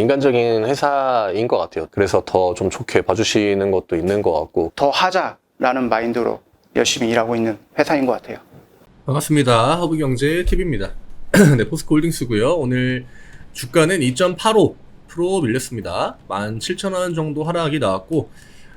인간적인 회사인 것 같아요. 그래서 더 좀 좋게 봐주시는 것도 있는 것 같고. 더 하자라는 마인드로 열심히 일하고 있는 회사인 것 같아요. 반갑습니다. 허브경제TV입니다. 네, 포스코홀딩스고요. 오늘 주가는 2.85% 밀렸습니다. 17,000원 정도 하락이 나왔고,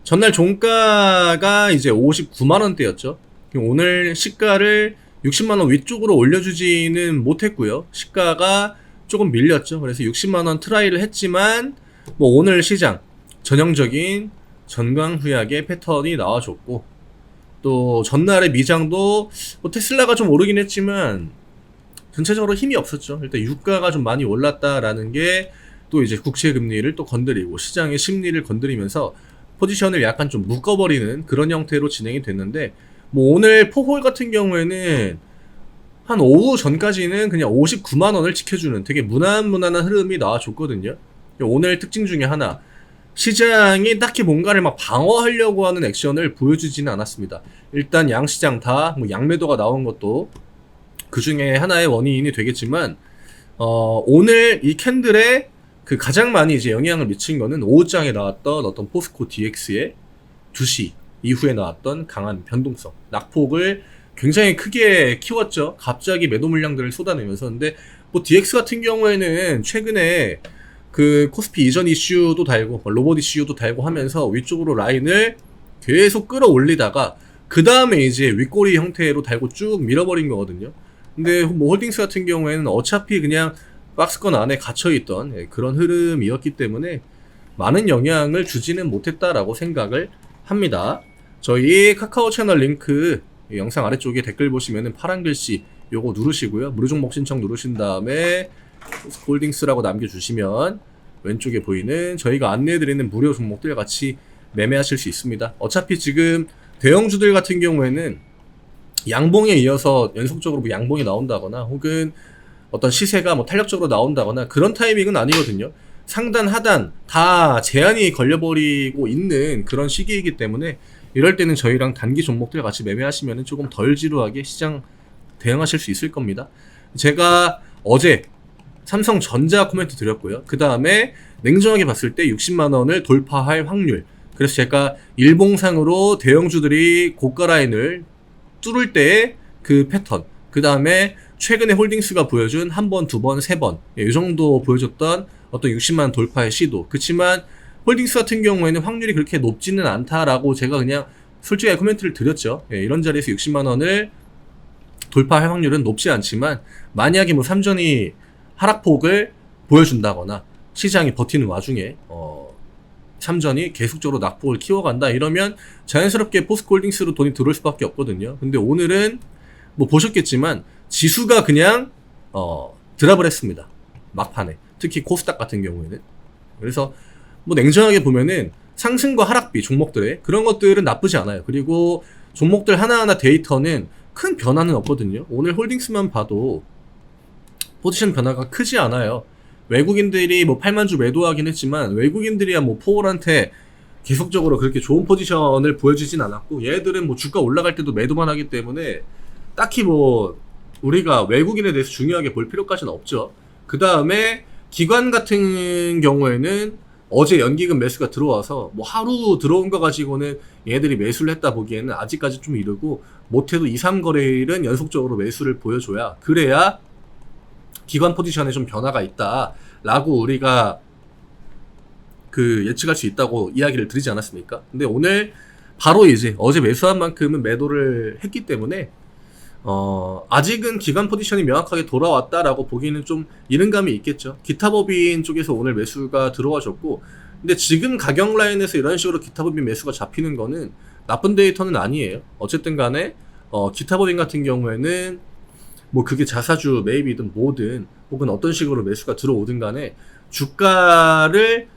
전날 종가가 이제 59만원대였죠. 오늘 시가를 60만원 위쪽으로 올려주지는 못했고요. 시가가 조금 밀렸죠. 그래서 60만원 트라이를 했지만, 뭐 오늘 시장 전형적인 전광후약의 패턴이 나와줬고, 또 전날의 미장도 뭐 테슬라가 좀 오르긴 했지만 전체적으로 힘이 없었죠. 일단 유가가 좀 많이 올랐다라는 게 또 이제 국채 금리를 또 건드리고 시장의 심리를 건드리면서 포지션을 약간 좀 묶어버리는 그런 형태로 진행이 됐는데, 뭐 오늘 포홀 같은 경우에는 한 오후 전까지는 그냥 59만원을 지켜주는 되게 무난무난한 흐름이 나와줬거든요. 오늘 특징 중에 하나, 시장이 딱히 뭔가를 막 방어하려고 하는 액션을 보여주지는 않았습니다. 일단 양시장 다 뭐 양매도가 나온 것도 그 중에 하나의 원인이 되겠지만, 오늘 이 캔들에 그 가장 많이 이제 영향을 미친 거는 오후장에 나왔던 어떤 포스코 DX의 2시 이후에 나왔던 강한 변동성, 낙폭을 굉장히 크게 키웠죠. 갑자기 매도 물량들을 쏟아내면서. 근데 뭐 DX 같은 경우에는 최근에 그 코스피 이전 이슈도 달고 로봇 이슈도 달고 하면서 위쪽으로 라인을 계속 끌어올리다가 그 다음에 이제 윗꼬리 형태로 달고 쭉 밀어버린 거거든요. 근데 뭐 홀딩스 같은 경우에는 어차피 그냥 박스권 안에 갇혀있던 그런 흐름이었기 때문에 많은 영향을 주지는 못했다라고 생각을 합니다. 저희 카카오 채널 링크 영상 아래쪽에 댓글 보시면은 파란 글씨 요거 누르시고요. 무료 종목 신청 누르신 다음에 홀딩스라고 남겨주시면 왼쪽에 보이는 저희가 안내해드리는 무료 종목들 같이 매매하실 수 있습니다. 어차피 지금 대형주들 같은 경우에는 양봉에 이어서 연속적으로 뭐 양봉이 나온다거나 혹은 어떤 시세가 뭐 탄력적으로 나온다거나 그런 타이밍은 아니거든요. 상단 하단 다 제한이 걸려버리고 있는 그런 시기이기 때문에 이럴 때는 저희랑 단기 종목들 같이 매매하시면 조금 덜 지루하게 시장 대응하실 수 있을 겁니다. 제가 어제 삼성전자 코멘트 드렸고요. 그 다음에 냉정하게 봤을 때 60만원을 돌파할 확률, 그래서 제가 일봉상으로 대형주들이 고가 라인을 뚫을 때의 그 패턴, 그 다음에 최근에 홀딩스가 보여준 한 번, 두 번, 세 번, 이 정도 보여줬던 어떤 60만원 돌파의 시도. 그치만 홀딩스 같은 경우에는 확률이 그렇게 높지는 않다라고 제가 그냥 솔직하게 코멘트를 드렸죠. 이런 자리에서 60만원을 돌파할 확률은 높지 않지만, 만약에 뭐 삼전이 하락폭을 보여준다거나 시장이 버티는 와중에 삼전이 계속적으로 낙폭을 키워간다 이러면 자연스럽게 포스코홀딩스로 돈이 들어올 수밖에 없거든요. 근데 오늘은 뭐 보셨겠지만 지수가 그냥 드랍을 했습니다. 막판에. 특히 코스닥 같은 경우에는. 그래서 뭐 냉정하게 보면은 상승과 하락비 종목들의 그런 것들은 나쁘지 않아요. 그리고 종목들 하나하나 데이터는 큰 변화는 없거든요. 오늘 홀딩스만 봐도 포지션 변화가 크지 않아요. 외국인들이 뭐 8만주 매도하긴 했지만 외국인들이야 뭐 포홀한테 계속적으로 그렇게 좋은 포지션을 보여주진 않았고, 얘들은 뭐 주가 올라갈 때도 매도만 하기 때문에 딱히 뭐 우리가 외국인에 대해서 중요하게 볼 필요까지는 없죠. 그 다음에 기관 같은 경우에는 어제 연기금 매수가 들어와서 뭐 하루 들어온 거 가지고는 얘들이 매수를 했다 보기에는 아직까지 좀 이르고, 못해도 2, 3거래일은 연속적으로 매수를 보여줘야, 그래야 기관 포지션에 좀 변화가 있다 라고 우리가 그 예측할 수 있다고 이야기를 드리지 않았습니까? 근데 오늘 바로 이제 어제 매수한 만큼은 매도를 했기 때문에 아직은 기관 포지션이 명확하게 돌아왔다라고 보기는 좀 이른 감이 있겠죠. 기타 법인 쪽에서 오늘 매수가 들어와줬고, 근데 지금 가격 라인에서 이런 식으로 기타 법인 매수가 잡히는 거는 나쁜 데이터는 아니에요. 어쨌든 간에 기타 법인 같은 경우에는 뭐 그게 자사주 매입이든 뭐든 혹은 어떤 식으로 매수가 들어오든 간에 주가를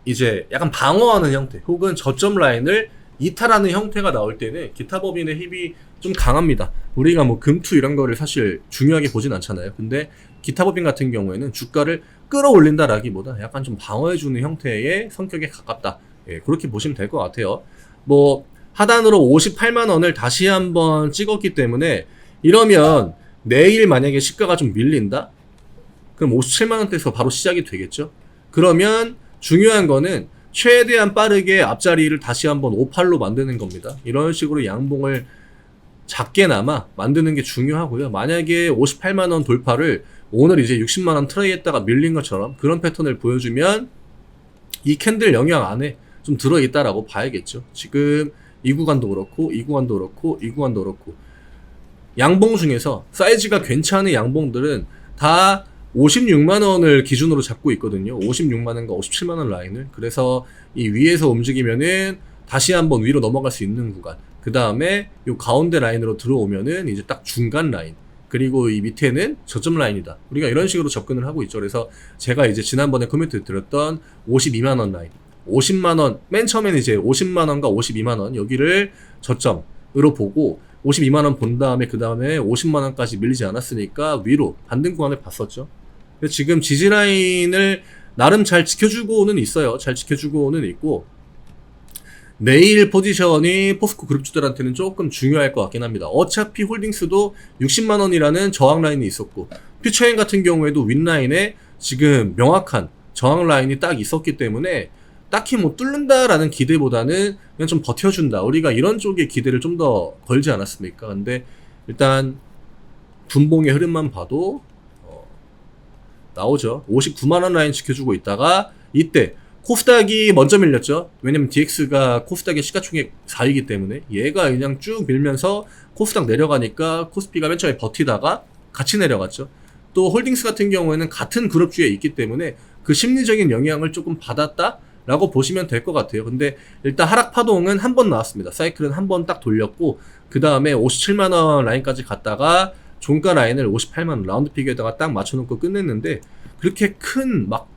이제 약간 방어하는 형태 혹은 저점 라인을 이탈하는 형태가 나올 때는 기타 법인의 힘이 좀 강합니다. 우리가 뭐 금투 이런 거를 사실 중요하게 보진 않잖아요. 근데 기타 법인 같은 경우에는 주가를 끌어올린다라기보다 약간 좀 방어해주는 형태의 성격에 가깝다. 그렇게 보시면 될 것 같아요. 뭐 하단으로 58만원을 다시 한번 찍었기 때문에 이러면 내일 만약에 시가가 좀 밀린다? 그럼 57만원대에서 바로 시작이 되겠죠? 그러면 중요한 거는 최대한 빠르게 앞자리를 다시 한번 58로 만드는 겁니다. 이런 식으로 양봉을 작게나마 만드는 게 중요하고요. 만약에 58만원 돌파를 오늘 이제 60만원 트라이 했다가 밀린 것처럼 그런 패턴을 보여주면 이 캔들 영향 안에 좀 들어있다라고 봐야겠죠. 지금 이 구간도 그렇고 이 구간도 그렇고 이 구간도 그렇고 양봉 중에서 사이즈가 괜찮은 양봉들은 다 56만원을 기준으로 잡고 있거든요. 56만원과 57만원 라인을. 그래서 이 위에서 움직이면은 다시 한번 위로 넘어갈 수 있는 구간, 그 다음에 이 가운데 라인으로 들어오면은 이제 딱 중간 라인, 그리고 이 밑에는 저점 라인이다. 우리가 이런 식으로 접근을 하고 있죠. 그래서 제가 이제 지난번에 코멘트 드렸던 52만원 라인, 50만원, 맨 처음에는 이제 50만원과 52만원 여기를 저점으로 보고 52만원 본 다음에 그 다음에 50만원까지 밀리지 않았으니까 위로 반등 구간을 봤었죠. 근데 지금 지지라인을 나름 잘 지켜주고는 있어요. 잘 지켜주고는 있고, 내일 포지션이 포스코 그룹주들한테는 조금 중요할 것 같긴 합니다. 어차피 홀딩스도 60만원이라는 저항 라인이 있었고, 퓨처엔 같은 경우에도 윗라인에 지금 명확한 저항 라인이 딱 있었기 때문에 딱히 뭐 뚫는다라는 기대보다는 그냥 좀 버텨준다. 우리가 이런 쪽에 기대를 좀 더 걸지 않았습니까? 근데 일단 분봉의 흐름만 봐도 나오죠. 59만원 라인 지켜주고 있다가 이때 코스닥이 먼저 밀렸죠. 왜냐면 DX가 코스닥의 시가총액 4위이기 때문에 얘가 그냥 쭉 밀면서 코스닥 내려가니까 코스피가 맨 처음에 버티다가 같이 내려갔죠. 또 홀딩스 같은 경우에는 같은 그룹주에 있기 때문에 그 심리적인 영향을 조금 받았다 라고 보시면 될 것 같아요. 근데 일단 하락 파동은 한 번 나왔습니다. 사이클은 한 번 딱 돌렸고, 그 다음에 57만원 라인까지 갔다가 종가 라인을 58만원 라운드 피겨에다가 딱 맞춰놓고 끝냈는데, 그렇게 큰 막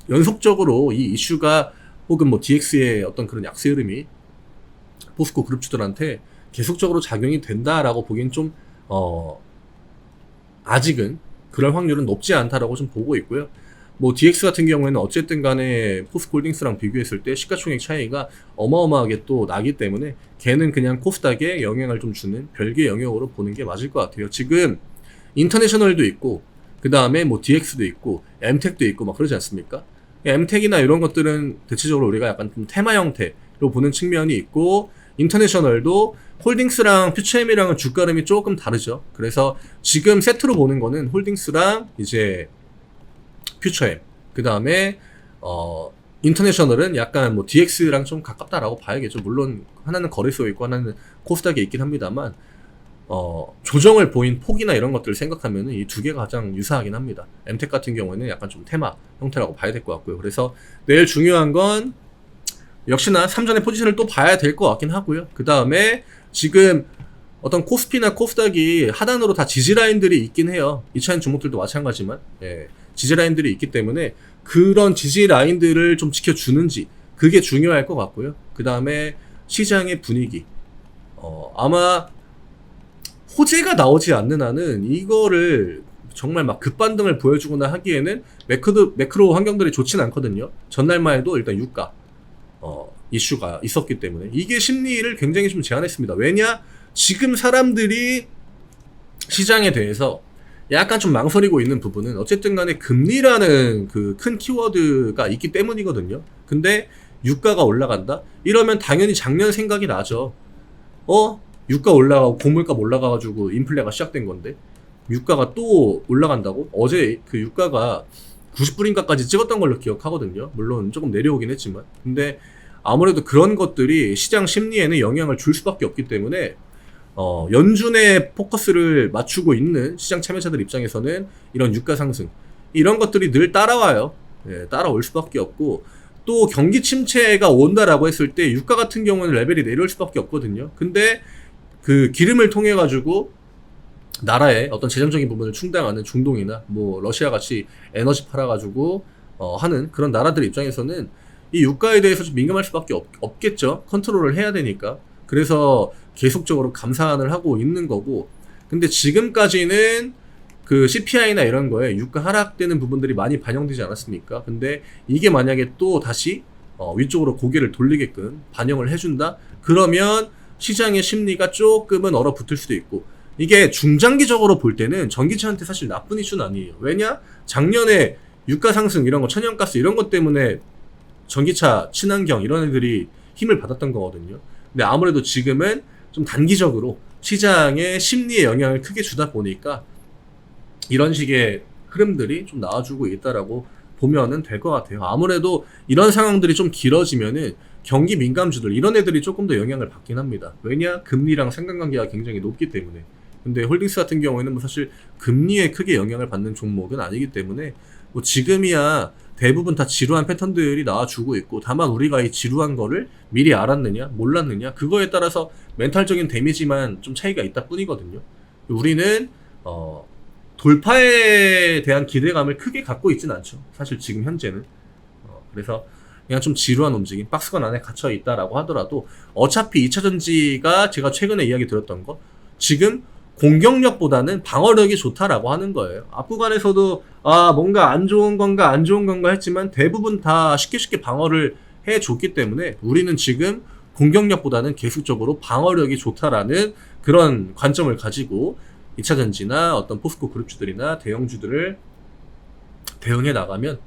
연속적으로 이 이슈가 혹은 뭐 DX의 어떤 그런 약세 흐름이 포스코 그룹주들한테 계속적으로 작용이 된다라고 보기엔 좀 아직은 그럴 확률은 높지 않다라고 좀 보고 있고요. 뭐 DX 같은 경우에는 어쨌든 간에 포스코 홀딩스랑 비교했을 때 시가총액 차이가 어마어마하게 또 나기 때문에 걔는 그냥 코스닥에 영향을 좀 주는 별개의 영역으로 보는 게 맞을 것 같아요. 지금 인터내셔널도 있고, 그 다음에 뭐 DX도 있고, M텍도 있고 막 그러지 않습니까? M텍이나 이런 것들은 대체적으로 우리가 약간 좀 테마 형태로 보는 측면이 있고, 인터내셔널도 홀딩스랑 퓨처엠이랑은 주가 흐름이 조금 다르죠. 그래서 지금 세트로 보는 거는 홀딩스랑 이제 퓨처엠, 그 다음에 인터내셔널은 약간 뭐 DX랑 좀 가깝다라고 봐야겠죠. 물론 하나는 거래소에 있고 하나는 코스닥에 있긴 합니다만 조정을 보인 폭이나 이런 것들을 생각하면 이 두 개가 가장 유사하긴 합니다. M텍 같은 경우에는 약간 좀 테마 형태라고 봐야 될 것 같고요. 그래서 내일 중요한 건 역시나 3전의 포지션을 또 봐야 될 것 같긴 하고요. 그 다음에 지금 어떤 코스피나 코스닥이 하단으로 다 지지라인들이 있긴 해요. 2차원 종목들도 마찬가지지만 지지라인들이 있기 때문에 그런 지지라인들을 좀 지켜주는지 그게 중요할 것 같고요. 그 다음에 시장의 분위기, 아마 호재가 나오지 않는 한은 이거를 정말 막 급반등을 보여주거나 하기에는 매크로 환경들이 좋진 않거든요. 전날만 해도 일단 유가 이슈가 있었기 때문에 이게 심리를 굉장히 좀 제한했습니다. 왜냐? 지금 사람들이 시장에 대해서 약간 좀 망설이고 있는 부분은 어쨌든 간에 금리라는 그 큰 키워드가 있기 때문이거든요. 근데 유가가 올라간다? 이러면 당연히 작년 생각이 나죠. 유가 올라가고 곡물값 올라가가지고 인플레가 시작된 건데 유가가 또 올라간다고? 어제 그 유가가 90불인가까지 찍었던 걸로 기억하거든요. 물론 조금 내려오긴 했지만. 근데 아무래도 그런 것들이 시장 심리에는 영향을 줄 수밖에 없기 때문에 연준의 포커스를 맞추고 있는 시장 참여자들 입장에서는 이런 유가 상승 이런 것들이 늘 따라와요. 따라올 수밖에 없고, 또 경기 침체가 온다라고 했을 때 유가 같은 경우는 레벨이 내려올 수밖에 없거든요. 근데 그 기름을 통해 가지고 나라의 어떤 재정적인 부분을 충당하는 중동이나 뭐 러시아 같이 에너지 팔아가지고 하는 그런 나라들 입장에서는 이 유가에 대해서 좀 민감할 수밖에 없겠죠. 컨트롤을 해야 되니까. 그래서 계속적으로 감산을 하고 있는 거고, 근데 지금까지는 그 CPI나 이런 거에 유가 하락되는 부분들이 많이 반영되지 않았습니까? 근데 이게 만약에 또 다시 위쪽으로 고개를 돌리게끔 반영을 해준다? 그러면 시장의 심리가 조금은 얼어붙을 수도 있고, 이게 중장기적으로 볼 때는 전기차한테 사실 나쁜 이슈는 아니에요. 왜냐? 작년에 유가 상승 이런 거, 천연가스 이런 것 때문에 전기차, 친환경 이런 애들이 힘을 받았던 거거든요. 근데 아무래도 지금은 좀 단기적으로 시장의 심리에 영향을 크게 주다 보니까 이런 식의 흐름들이 좀 나와주고 있다라고 보면은 될 것 같아요. 아무래도 이런 상황들이 좀 길어지면은 경기 민감주들 이런 애들이 조금 더 영향을 받긴 합니다. 왜냐? 금리랑 상관관계가 굉장히 높기 때문에. 근데 홀딩스 같은 경우에는 뭐 사실 금리에 크게 영향을 받는 종목은 아니기 때문에 뭐 지금이야 대부분 다 지루한 패턴들이 나와주고 있고, 다만 우리가 이 지루한 거를 미리 알았느냐 몰랐느냐 그거에 따라서 멘탈적인 데미지만 좀 차이가 있다 뿐이거든요. 우리는 돌파에 대한 기대감을 크게 갖고 있진 않죠. 사실 지금 현재는. 그래서 그냥 좀 지루한 움직임, 박스권 안에 갇혀 있다라고 하더라도 어차피 2차전지가 제가 최근에 이야기 드렸던 거, 지금 공격력보다는 방어력이 좋다라고 하는 거예요. 앞구간에서도 뭔가 안 좋은 건가 했지만 대부분 다 쉽게 방어를 해줬기 때문에 우리는 지금 공격력보다는 계속적으로 방어력이 좋다라는 그런 관점을 가지고 2차전지나 어떤 포스코 그룹주들이나 대형주들을 대응해 나가면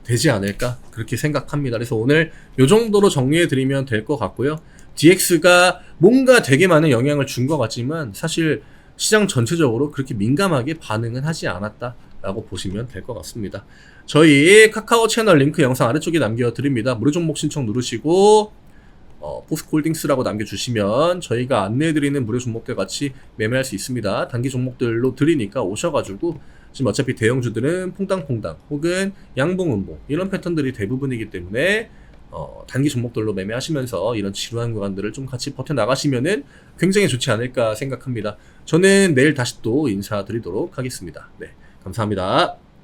되지 않을까 그렇게 생각합니다. 그래서 오늘 이 정도로 정리해드리면 될 것 같고요. DX가 뭔가 되게 많은 영향을 준 것 같지만 사실 시장 전체적으로 그렇게 민감하게 반응은 하지 않았다라고 보시면 될 것 같습니다. 저희 카카오 채널 링크 영상 아래쪽에 남겨드립니다. 무료 종목 신청 누르시고 포스코홀딩스라고 남겨주시면 저희가 안내해드리는 무료 종목들 같이 매매할 수 있습니다. 단기 종목들로 드리니까 오셔가지고, 지금 어차피 대형주들은 퐁당퐁당 혹은 양봉음봉 이런 패턴들이 대부분이기 때문에 단기 종목들로 매매하시면서 이런 지루한 구간들을 좀 같이 버텨나가시면은 굉장히 좋지 않을까 생각합니다. 저는 내일 다시 또 인사드리도록 하겠습니다. 네, 감사합니다.